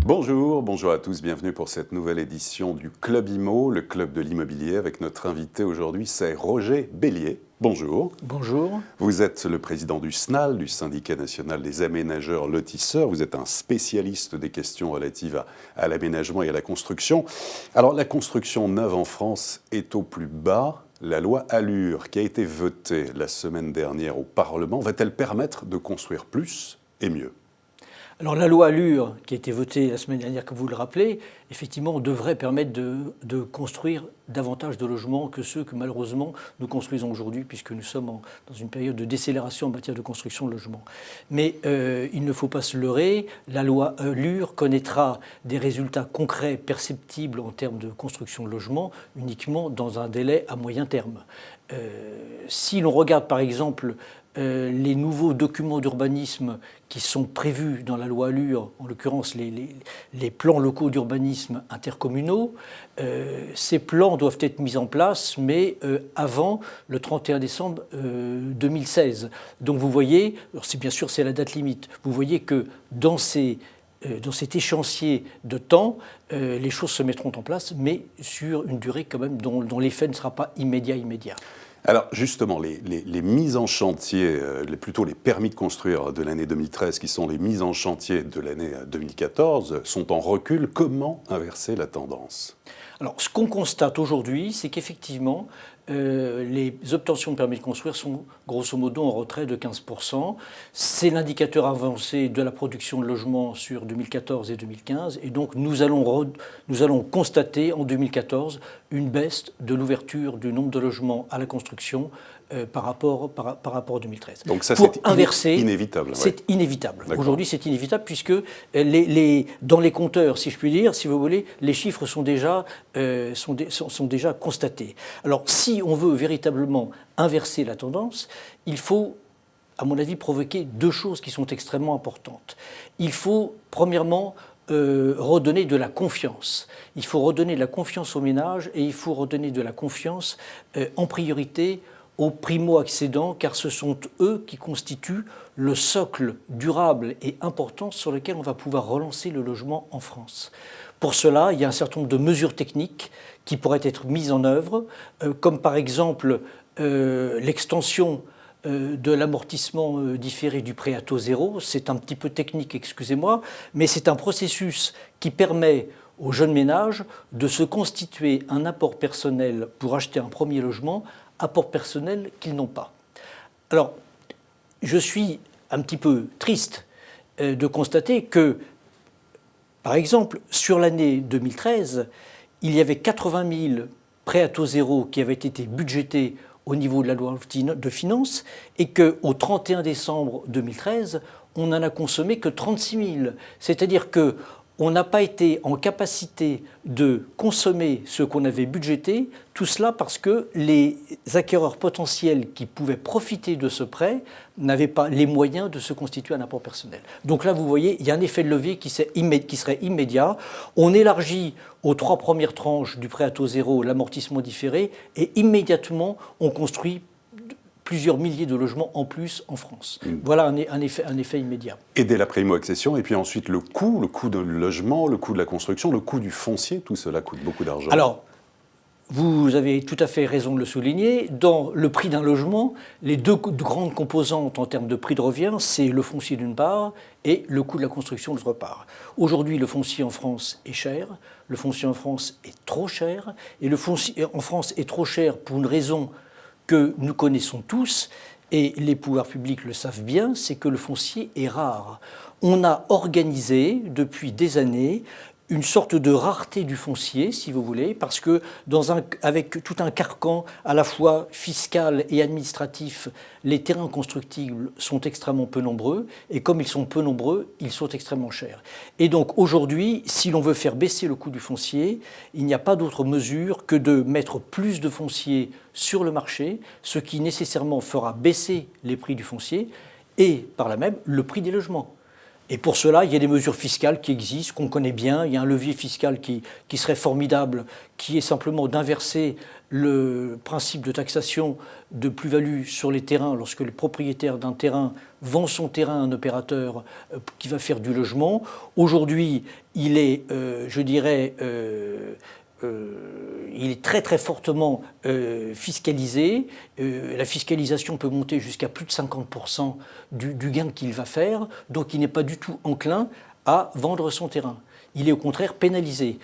Bonjour à tous, bienvenue pour cette nouvelle édition du Club Immo, le club de l'immobilier, avec notre invité aujourd'hui, c'est Roger Bellier. Bonjour. Bonjour. Vous êtes le président du SNAL, du Syndicat national des aménageurs lotisseurs. Vous êtes un spécialiste des questions relatives à l'aménagement et à la construction. Alors, la construction neuve en France est au plus bas. La loi ALUR, qui a été votée la semaine dernière au Parlement, va-t-elle permettre de construire plus et mieux ? Alors la loi ALUR, qui a été votée la semaine dernière, comme vous le rappelez, effectivement devrait permettre de construire davantage de logements que ceux que malheureusement nous construisons aujourd'hui, puisque nous sommes dans une période de décélération en matière de construction de logements. Mais il ne faut pas se leurrer, la loi ALUR connaîtra des résultats concrets, perceptibles en termes de construction de logements, uniquement dans un délai à moyen terme. Si l'on regarde par exemple les nouveaux documents d'urbanisme qui sont prévus dans la loi ALUR, en l'occurrence les plans locaux d'urbanisme intercommunaux, ces plans doivent être mis en place, mais avant le 31 décembre 2016. Donc vous voyez, bien sûr c'est la date limite, vous voyez que dans cet échéancier de temps, les choses se mettront en place, mais sur une durée quand même dont l'effet ne sera pas immédiat. Alors justement, les mises en chantier, plutôt les permis de construire de l'année 2013, qui sont les mises en chantier de l'année 2014, sont en recul. Comment inverser la tendance ? Alors ce qu'on constate aujourd'hui, c'est qu'effectivement, les obtentions de permis de construire sont grosso modo en retrait de 15%. C'est l'indicateur avancé de la production de logements sur 2014 et 2015. Et donc nous allons constater en 2014 une baisse de l'ouverture du nombre de logements à la construction par rapport à 2013. Donc ça, c'est inévitable. C'est inévitable. Aujourd'hui, c'est inévitable puisque dans les compteurs, si je puis dire, si vous voulez, les chiffres sont déjà constatés. Alors, si on veut véritablement inverser la tendance, il faut, à mon avis, provoquer deux choses qui sont extrêmement importantes. Il faut, premièrement, redonner de la confiance. Il faut redonner de la confiance aux ménages et il faut redonner de la confiance en priorité aux primo-accédants, car ce sont eux qui constituent le socle durable et important sur lequel on va pouvoir relancer le logement en France. Pour cela, il y a un certain nombre de mesures techniques qui pourraient être mises en œuvre, comme par exemple l'extension de l'amortissement différé du prêt à taux zéro. C'est un petit peu technique, excusez-moi, mais c'est un processus qui permet aux jeunes ménages de se constituer un apport personnel pour acheter un premier logement, apport personnel qu'ils n'ont pas. Alors, je suis un petit peu triste de constater que, par exemple, sur l'année 2013, il y avait 80 000 prêts à taux zéro qui avaient été budgétés au niveau de la loi de finances et qu'au 31 décembre 2013, on n'en a consommé que 36 000. C'est-à-dire qu'on n'a pas été en capacité de consommer ce qu'on avait budgété, tout cela parce que les acquéreurs potentiels qui pouvaient profiter de ce prêt n'avaient pas les moyens de se constituer un apport personnel. Donc là, vous voyez, il y a un effet de levier qui serait immédiat. On élargit aux 3 premières tranches du prêt à taux zéro l'amortissement différé et immédiatement, on construit plusieurs milliers de logements en plus en France. Voilà un effet immédiat. Aider la primo-accession et puis ensuite le coût de logement, le coût de la construction, le coût du foncier, tout cela coûte beaucoup d'argent. Alors, vous avez tout à fait raison de le souligner. Dans le prix d'un logement, les deux grandes composantes en termes de prix de revient, c'est le foncier d'une part et le coût de la construction d'autre part. Aujourd'hui, le foncier en France est cher, le foncier en France est trop cher, et le foncier en France est trop cher pour une raison que nous connaissons tous, et les pouvoirs publics le savent bien, c'est que le foncier est rare. On a organisé depuis des années une sorte de rareté du foncier, si vous voulez, parce que avec tout un carcan à la fois fiscal et administratif, les terrains constructibles sont extrêmement peu nombreux, et comme ils sont peu nombreux, ils sont extrêmement chers. Et donc aujourd'hui, si l'on veut faire baisser le coût du foncier, il n'y a pas d'autre mesure que de mettre plus de foncier sur le marché, ce qui nécessairement fera baisser les prix du foncier et par là même le prix des logements. Et pour cela, il y a des mesures fiscales qui existent, qu'on connaît bien. Il y a un levier fiscal qui serait formidable, qui est simplement d'inverser le principe de taxation de plus-value sur les terrains lorsque le propriétaire d'un terrain vend son terrain à un opérateur qui va faire du logement. Aujourd'hui, il est, je dirais, il est très très fortement fiscalisé. La fiscalisation peut monter jusqu'à plus de 50% du gain qu'il va faire. Donc il n'est pas du tout enclin à vendre son terrain. Il est au contraire pénalisé.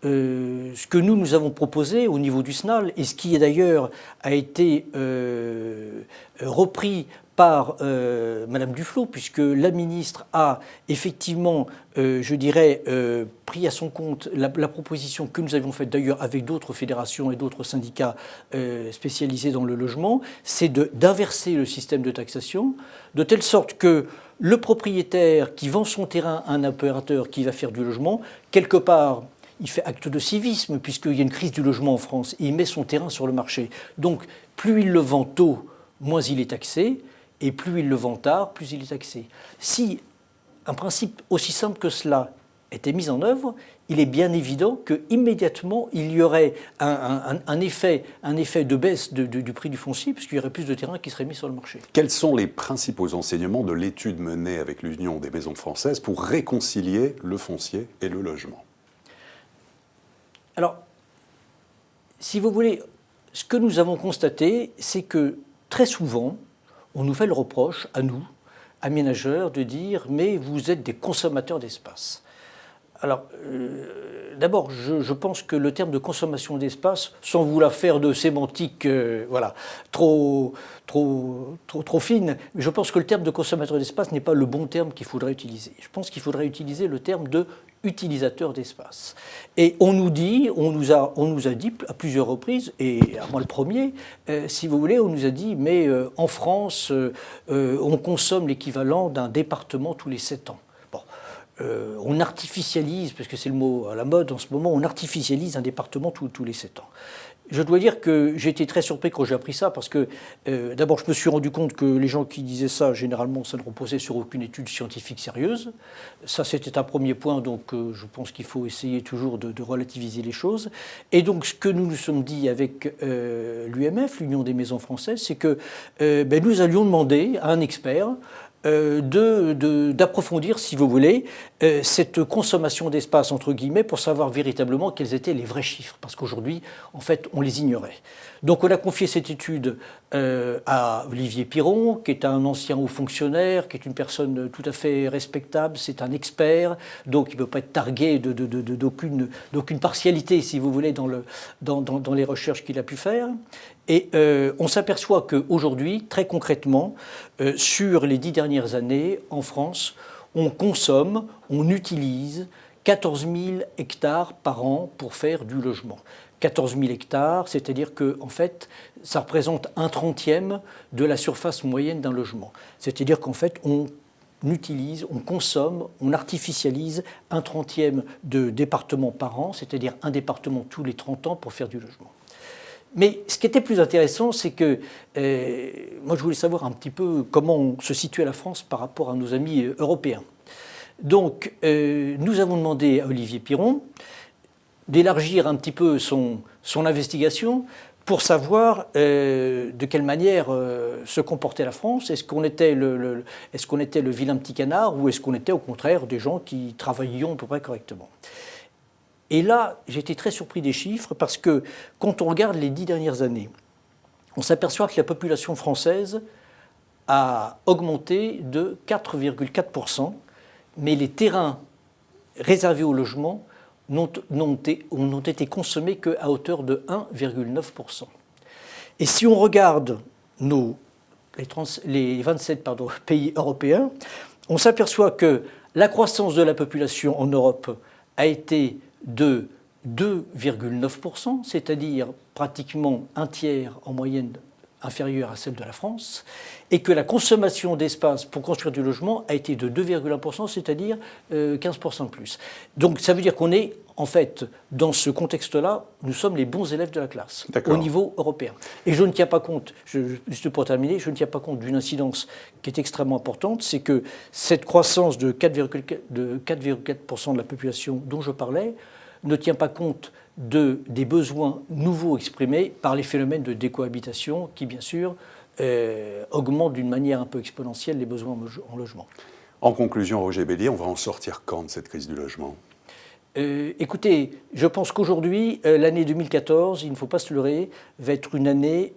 Ce que nous avons proposé au niveau du SNAL, et ce qui d'ailleurs a été repris par Madame Duflot, puisque la ministre a effectivement, je dirais, pris à son compte la proposition que nous avions faite d'ailleurs avec d'autres fédérations et d'autres syndicats spécialisés dans le logement, c'est d'inverser le système de taxation, de telle sorte que le propriétaire qui vend son terrain à un opérateur qui va faire du logement, quelque part, il fait acte de civisme, puisqu'il y a une crise du logement en France, et il met son terrain sur le marché. Donc, plus il le vend tôt, moins il est taxé, et plus il le vend tard, plus il est taxé. Si un principe aussi simple que cela était mis en œuvre, il est bien évident qu'immédiatement, il y aurait un effet de baisse du prix du foncier, puisqu'il y aurait plus de terrain qui serait mis sur le marché. Quels sont les principaux enseignements de l'étude menée avec l'Union des maisons françaises pour réconcilier le foncier et le logement ? Alors, si vous voulez, ce que nous avons constaté, c'est que très souvent, on nous fait le reproche, à nous, aménageurs, de dire « mais vous êtes des consommateurs d'espace ». Alors, d'abord, je pense que le terme de consommation d'espace, sans vouloir faire de sémantique trop fine, mais je pense que le terme de consommateur d'espace n'est pas le bon terme qu'il faudrait utiliser. Je pense qu'il faudrait utiliser le terme de utilisateur d'espace. Et on nous a dit à plusieurs reprises, et à moi le premier, si vous voulez, on nous a dit, mais en France, on consomme l'équivalent d'un département tous les 7 ans. Bon. On artificialise, parce que c'est le mot à la mode en ce moment, on artificialise un département tous les 7 ans. Je dois dire que j'ai été très surpris quand j'ai appris ça, parce que d'abord je me suis rendu compte que les gens qui disaient ça, généralement, ça ne reposait sur aucune étude scientifique sérieuse. Ça, c'était un premier point, donc je pense qu'il faut essayer toujours de relativiser les choses. Et donc ce que nous nous sommes dit avec l'UMF, l'Union des maisons françaises, c'est que nous allions demander à un expert d'approfondir, si vous voulez, cette consommation d'espace, entre guillemets, pour savoir véritablement quels étaient les vrais chiffres. Parce qu'aujourd'hui, en fait, on les ignorait. Donc on a confié cette étude à Olivier Piron, qui est un ancien haut fonctionnaire, qui est une personne tout à fait respectable, c'est un expert, donc il ne peut pas être targué d'aucune partialité, si vous voulez, dans les recherches qu'il a pu faire. Et on s'aperçoit qu'aujourd'hui, très concrètement, sur les 10 dernières années, en France, on consomme, on utilise 14 000 hectares par an pour faire du logement. 14 000 hectares, c'est-à-dire que, en fait, ça représente 1/30 de la surface moyenne d'un logement. C'est-à-dire qu'en fait, on utilise, on consomme, on artificialise 1/30 de départements par an, c'est-à-dire un département tous les 30 ans pour faire du logement. Mais ce qui était plus intéressant, c'est que moi je voulais savoir un petit peu comment se situait la France par rapport à nos amis européens. Donc nous avons demandé à Olivier Piron d'élargir un petit peu son investigation pour savoir de quelle manière se comportait la France. Est-ce qu'on était le vilain petit canard ou est-ce qu'on était au contraire des gens qui travaillions à peu près correctement ? Et là, j'ai été très surpris des chiffres parce que quand on regarde les 10 dernières années, on s'aperçoit que la population française a augmenté de 4,4%, mais les terrains réservés au logement n'ont été consommés qu'à hauteur de 1,9%. Et si on regarde les 27 pays européens, on s'aperçoit que la croissance de la population en Europe a été de 2,9%, c'est-à-dire pratiquement un tiers en moyenne inférieure à celle de la France, et que la consommation d'espace pour construire du logement a été de 2,1%, c'est-à-dire 15% de plus. Donc ça veut dire qu'on est en fait, dans ce contexte-là, nous sommes les bons élèves de la classe, D'accord. au niveau européen. Et je ne tiens pas compte, juste pour terminer, je ne tiens pas compte d'une incidence qui est extrêmement importante, c'est que cette croissance de 4,4% de la population dont je parlais ne tient pas compte des besoins nouveaux exprimés par les phénomènes de décohabitation qui, bien sûr, augmentent d'une manière un peu exponentielle les besoins en logement. En conclusion, Roger Bellier, on va en sortir quand de cette crise du logement ? Écoutez, je pense qu'aujourd'hui, l'année 2014, il ne faut pas se leurrer, va être une année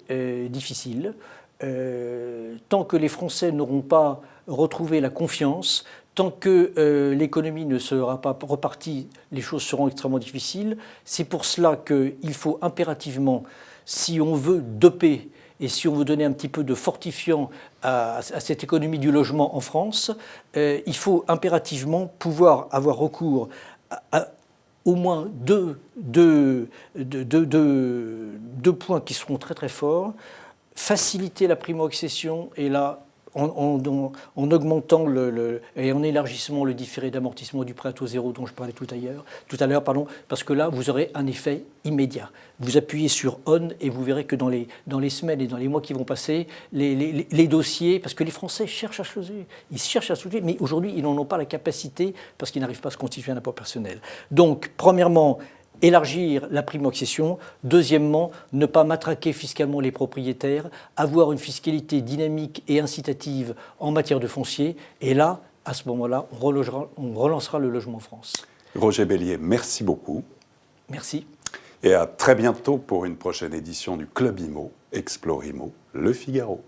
difficile. Tant que les Français n'auront pas retrouvé la confiance, tant que l'économie ne sera pas repartie, les choses seront extrêmement difficiles. C'est pour cela qu'il faut impérativement, si on veut doper et si on veut donner un petit peu de fortifiant à cette économie du logement en France, il faut impérativement pouvoir avoir recours à au moins deux points qui seront très très forts. Faciliter la primo-accession et là, en augmentant et en élargissant le différé d'amortissement du prêt à taux zéro dont je parlais tout à l'heure, parce que là, vous aurez un effet immédiat. Vous appuyez sur on et vous verrez que dans les semaines et dans les mois qui vont passer, les dossiers, parce que les Français cherchent à choisir, mais aujourd'hui, ils n'en ont pas la capacité parce qu'ils n'arrivent pas à se constituer un apport personnel. Donc, premièrement, élargir la primo-accession. Deuxièmement, ne pas matraquer fiscalement les propriétaires, avoir une fiscalité dynamique et incitative en matière de foncier. Et là, à ce moment-là, on relancera le logement en France. Roger Bellier, merci beaucoup. Merci. Et à très bientôt pour une prochaine édition du Club Imo, Explore Imo, Le Figaro.